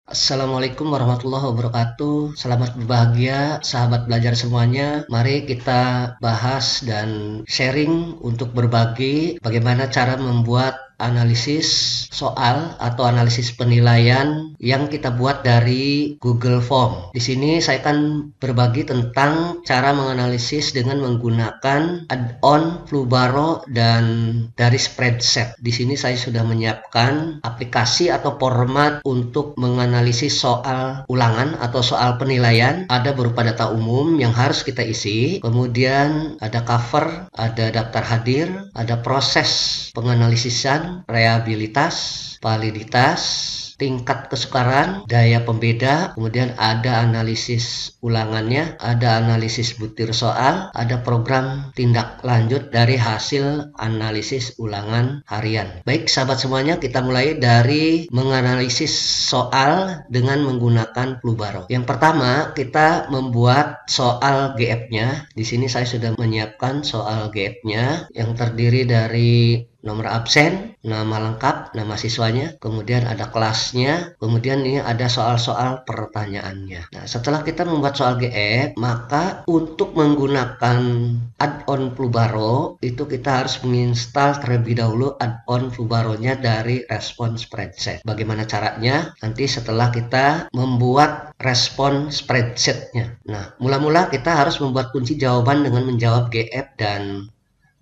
Assalamualaikum warahmatullahi wabarakatuh. Selamat berbahagia, sahabat belajar semuanya. Mari kita bahas dan sharing untuk berbagi bagaimana cara membuat analisis soal atau analisis penilaian yang kita buat dari Google Form. Di sini saya akan berbagi tentang cara menganalisis dengan menggunakan add-on Flubaro dan dari spreadsheet. Di sini saya sudah menyiapkan aplikasi atau format untuk menganalisis soal ulangan atau soal penilaian. Ada berupa data umum yang harus kita isi, kemudian ada cover, ada daftar hadir, ada proses penganalisisan, reliabilitas, validitas, tingkat kesukaran, daya pembeda, kemudian ada analisis ulangannya, ada analisis butir soal, ada program tindak lanjut dari hasil analisis ulangan harian. Baik sahabat semuanya, kita mulai dari menganalisis soal dengan menggunakan Flubaro. Yang pertama, kita membuat soal GF-nya. Di sini saya sudah menyiapkan soal GF-nya yang terdiri dari nomor absen, nama lengkap, nama siswanya, kemudian ada kelasnya, kemudian ini ada soal-soal pertanyaannya. Nah, setelah kita membuat soal GF, maka untuk menggunakan add-on Flubaro, itu kita harus menginstal terlebih dahulu add-on Flubaro-nya dari respon spreadsheet. Bagaimana caranya? Nanti setelah kita membuat respon spreadsheet-nya. Nah, mula-mula kita harus membuat kunci jawaban dengan menjawab GF dan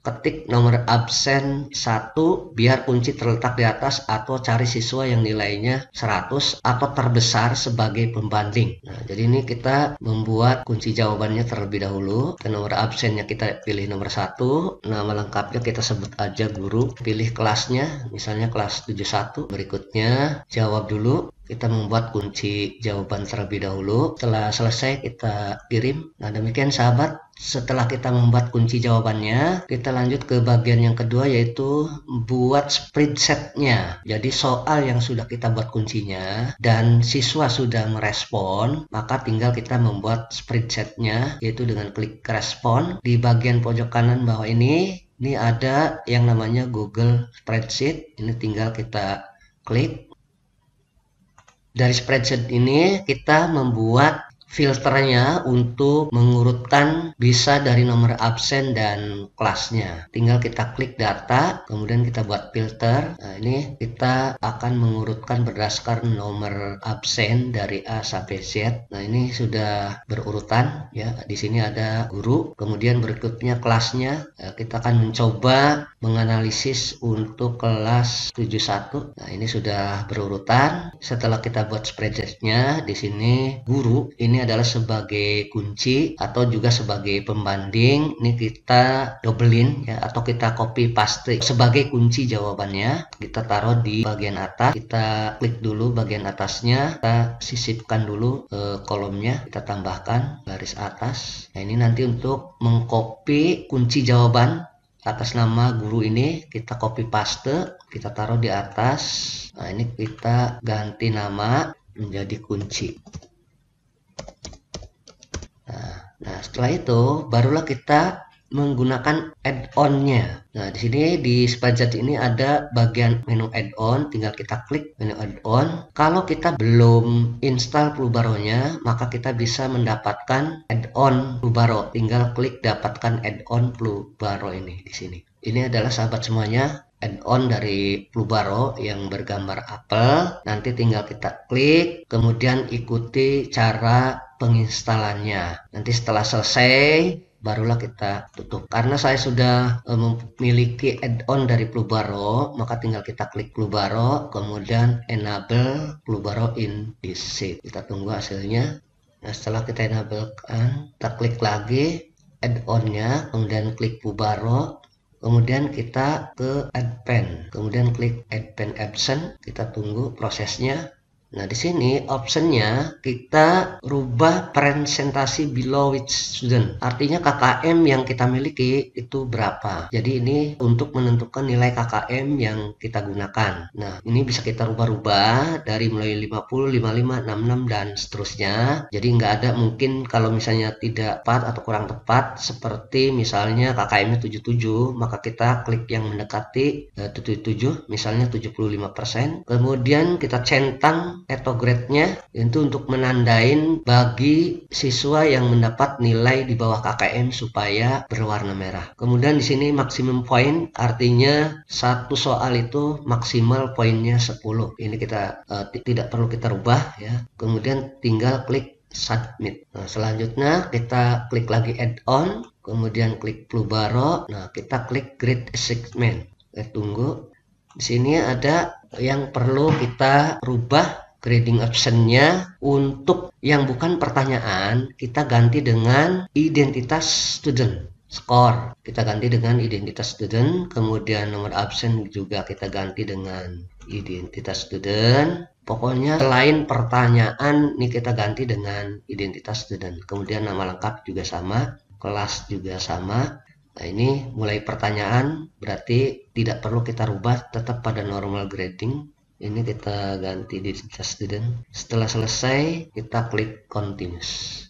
ketik nomor absen 1 biar kunci terletak di atas atau cari siswa yang nilainya 100 atau terbesar sebagai pembanding. Nah, jadi ini kita membuat kunci jawabannya terlebih dahulu. Ke nomor absennya kita pilih nomor 1, nama lengkapnya kita sebut aja guru, pilih kelasnya, misalnya kelas 71. Berikutnya jawab dulu. Kita membuat kunci jawaban terlebih dahulu. Setelah selesai kita kirim. Nah, demikian sahabat. Setelah kita membuat kunci jawabannya, kita lanjut ke bagian yang kedua, yaitu buat spreadsheet-nya. Jadi soal yang sudah kita buat kuncinya dan siswa sudah merespon, maka tinggal kita membuat spreadsheet-nya, yaitu dengan klik respon. Di bagian pojok kanan bawah ini ada yang namanya Google Spreadsheet. Ini tinggal kita klik. Dari spreadsheet ini kita membuat filternya untuk mengurutkan bisa dari nomor absen dan kelasnya. Tinggal kita klik data, kemudian kita buat filter. Nah, ini kita akan mengurutkan berdasarkan nomor absen dari A sampai Z. Nah, ini sudah berurutan ya. Di sini ada guru, kemudian berikutnya kelasnya. Nah, kita akan mencoba menganalisis untuk kelas 71. Nah, ini sudah berurutan. Setelah kita buat spreadsheet-nya, di sini guru ini adalah sebagai kunci atau juga sebagai pembanding. Ini kita dobelin ya, atau kita copy paste sebagai kunci jawabannya. Kita taruh di bagian atas. Kita klik dulu bagian atasnya, kita sisipkan dulu kolomnya, kita tambahkan garis atas. Nah, ini nanti untuk mengcopy kunci jawaban atas nama guru ini, kita copy paste, kita taruh di atas. Nah, ini kita ganti nama menjadi kunci. Nah, setelah itu barulah kita menggunakan add-on-nya. Nah, di sini di spreadsheet ini ada bagian menu add-on, tinggal kita klik menu add-on. Kalau kita belum install Flubaro-nya, maka kita bisa mendapatkan add-on Flubaro. Tinggal klik dapatkan add-on Flubaro ini di sini. Ini adalah sahabat semuanya add-on dari Flubaro yang bergambar apel. Nanti tinggal kita klik, kemudian ikuti cara penginstalannya. Nanti setelah selesai barulah kita tutup. Karena saya sudah memiliki add-on dari Flubaro, maka tinggal kita klik Flubaro, kemudian enable Flubaro in this sheet. Kita tunggu hasilnya. Nah, setelah kita enablekan, kita klik lagi add-onnya, kemudian klik Flubaro, kemudian kita ke add pen, kemudian klik add pen absent. Kita tunggu prosesnya. Nah, di sini optionnya kita rubah presentasi below which student. Artinya KKM yang kita miliki itu berapa. Jadi ini untuk menentukan nilai KKM yang kita gunakan. Nah, ini bisa kita rubah-rubah dari mulai 50, 55, 66 dan seterusnya. Jadi nggak ada mungkin kalau misalnya tidak tepat atau kurang tepat, seperti misalnya KKM-nya 77, maka kita klik yang mendekati 77, misalnya 75%. Kemudian kita centang atau grade-nya itu untuk menandain bagi siswa yang mendapat nilai di bawah KKM supaya berwarna merah. Kemudian di sini maksimum point, artinya satu soal itu maksimal poinnya 10. Ini kita tidak perlu kita rubah ya. Kemudian tinggal klik submit. Nah, selanjutnya kita klik lagi add-on, kemudian klik Plubaro. Nah, kita klik grade assignment. Tunggu. Di sini ada yang perlu kita rubah grading optionnya. Untuk yang bukan pertanyaan, kita ganti dengan identitas student. Skor kita ganti dengan identitas student, kemudian nomor absen juga kita ganti dengan identitas student. Pokoknya selain pertanyaan ini kita ganti dengan identitas student. Kemudian nama lengkap juga sama, kelas juga sama. Nah, ini mulai pertanyaan berarti tidak perlu kita rubah, tetap pada normal grading. Ini kita ganti identitas student. Setelah selesai kita klik continuous.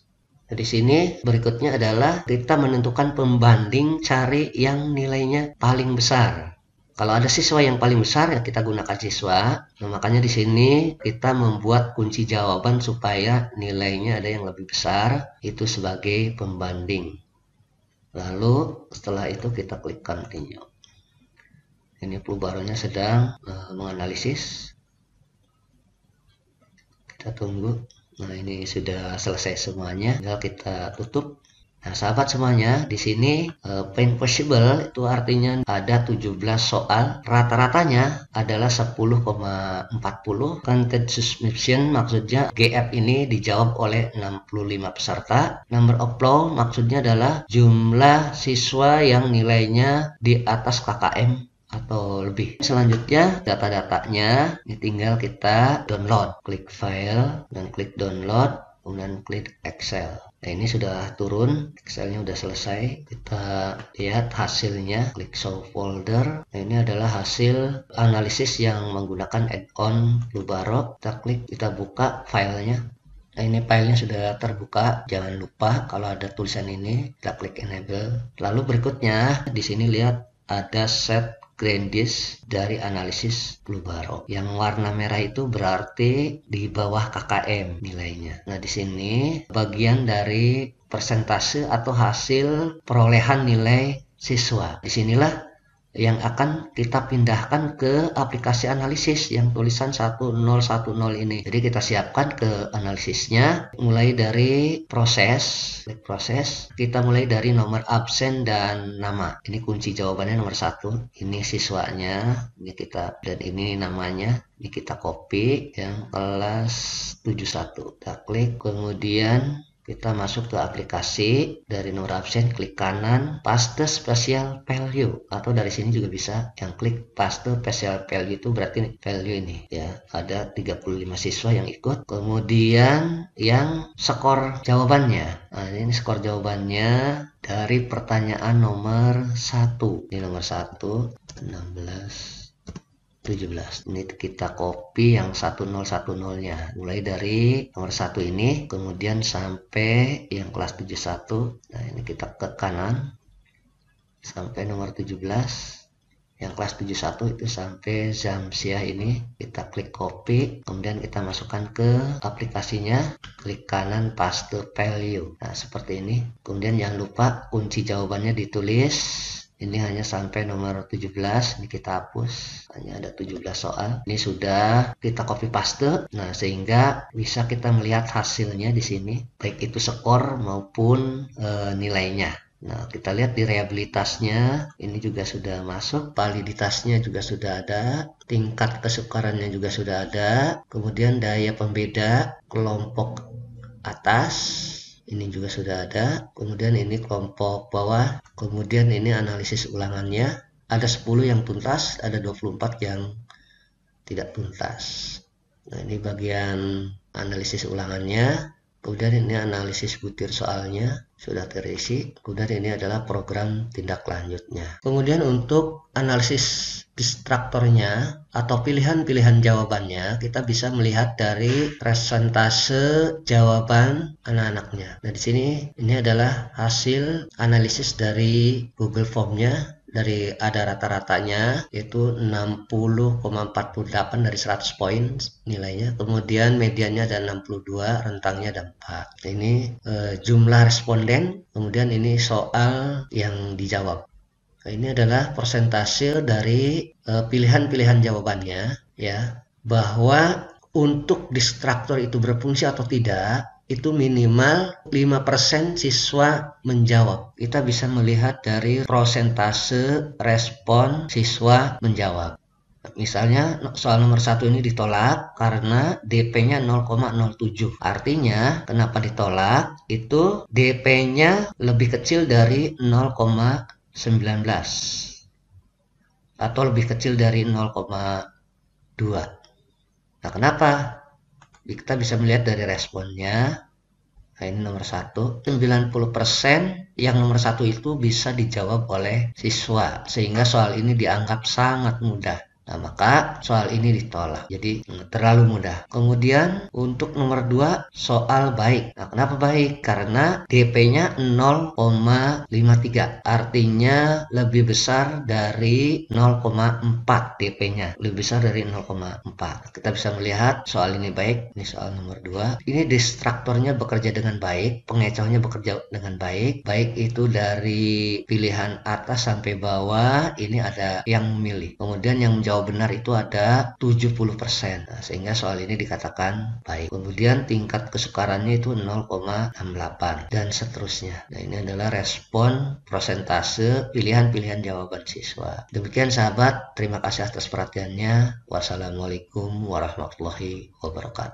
Nah, di sini berikutnya adalah kita menentukan pembanding, cari yang nilainya paling besar. Kalau ada siswa yang paling besar ya kita gunakan siswa. Nah, makanya di sini kita membuat kunci jawaban supaya nilainya ada yang lebih besar, itu sebagai pembanding. Lalu setelah itu kita klik continue. Ini Plubaronya sedang menganalisis. Kita tunggu. Nah, ini sudah selesai semuanya, tinggal kita tutup. Nah, sahabat semuanya, di sini paint possible itu artinya ada 17 soal, rata-ratanya adalah 10,40. Content submission maksudnya GF ini dijawab oleh 65 peserta. Number of flow maksudnya adalah jumlah siswa yang nilainya di atas KKM atau lebih. Selanjutnya data-datanya ini tinggal kita download, klik file dan klik download, kemudian klik Excel. Nah, ini sudah turun, Excelnya sudah selesai. Kita lihat hasilnya, klik show folder. Nah, ini adalah hasil analisis yang menggunakan add-on Plubaro. Kita klik, kita buka filenya. Nah, ini filenya sudah terbuka. Jangan lupa kalau ada tulisan ini kita klik enable. Lalu berikutnya di sini lihat ada set gradients dari analisis Plubaro. Yang warna merah itu berarti di bawah KKM nilainya. Nah, di sini bagian dari persentase atau hasil perolehan nilai siswa. Disinilah yang akan kita pindahkan ke aplikasi analisis yang tulisan 1010 ini. Jadi kita siapkan ke analisisnya, mulai dari proses, kita mulai dari nomor absen dan nama. Ini kunci jawabannya nomor 1. Ini siswanya, ini kita, dan ini namanya. Ini kita copy yang kelas 71. Kita klik, kemudian kita masuk ke aplikasi, dari nomor absen klik kanan, paste special value, atau dari sini juga bisa yang klik paste special value, itu berarti value ini ya, ada 35 siswa yang ikut. Kemudian yang skor jawabannya, nah ini skor jawabannya dari pertanyaan nomor 1. Ini nomor 1 16 17. Ini kita copy yang 1010-nya, mulai dari nomor 1 ini, kemudian sampai yang kelas 71. Nah, ini kita ke kanan sampai nomor 17. Yang kelas 71 itu sampai Zamsia ini, kita klik copy, kemudian kita masukkan ke aplikasinya, klik kanan paste value. Nah, seperti ini. Kemudian jangan lupa kunci jawabannya ditulis. Ini hanya sampai nomor 17, ini kita hapus, hanya ada 17 soal. Ini sudah kita copy paste, nah sehingga bisa kita melihat hasilnya di sini, baik itu skor maupun nilainya. Nah, kita lihat di reliabilitasnya, ini juga sudah masuk, validitasnya juga sudah ada, tingkat kesukarannya juga sudah ada, kemudian daya pembeda kelompok atas, ini juga sudah ada. Kemudian ini kelompok bawah. Kemudian ini analisis ulangannya. Ada 10 yang tuntas, ada 24 yang tidak tuntas. Nah, ini bagian analisis ulangannya. Kemudian ini analisis butir soalnya sudah terisi. Kemudian ini adalah program tindak lanjutnya. Kemudian untuk analisis distraktornya atau pilihan-pilihan jawabannya, kita bisa melihat dari persentase jawaban anak-anaknya. Nah, di sini ini adalah hasil analisis dari Google Formnya dari ada rata-ratanya yaitu 60,48 dari 100 poin nilainya. Kemudian mediannya ada 62, rentangnya ada 4. Ini jumlah responden. Kemudian ini soal yang dijawab. Nah, ini adalah persentase dari pilihan-pilihan jawabannya, ya, bahwa untuk distraktor itu berfungsi atau tidak, itu minimal 5% siswa menjawab. Kita bisa melihat dari persentase respon siswa menjawab. Misalnya soal nomor 1 ini ditolak karena DP-nya 0,07. Artinya kenapa ditolak? Itu DP-nya lebih kecil dari 0,19 atau lebih kecil dari 0,2. Nah, kenapa? Kita bisa melihat dari responnya. Nah, ini nomor 1, 90% yang nomor 1 itu bisa dijawab oleh siswa, sehingga soal ini dianggap sangat mudah. Nah, maka soal ini ditolak. Jadi terlalu mudah. Kemudian untuk nomor 2, soal baik. Nah, kenapa baik? Karena DP-nya 0,53. Artinya lebih besar dari 0,4 DP-nya. Lebih besar dari 0,4. Kita bisa melihat soal ini baik. Ini soal nomor 2. Ini distraktornya bekerja dengan baik. Pengecohnya bekerja dengan baik. Baik itu dari pilihan atas sampai bawah. Ini ada yang memilih. Kemudian yang menjawab benar itu ada 70%. Nah, sehingga soal ini dikatakan baik. Kemudian tingkat kesukarannya itu 0,68 dan seterusnya. Nah, ini adalah respon persentase pilihan-pilihan jawaban siswa. Demikian sahabat, terima kasih atas perhatiannya. Wassalamualaikum warahmatullahi wabarakatuh.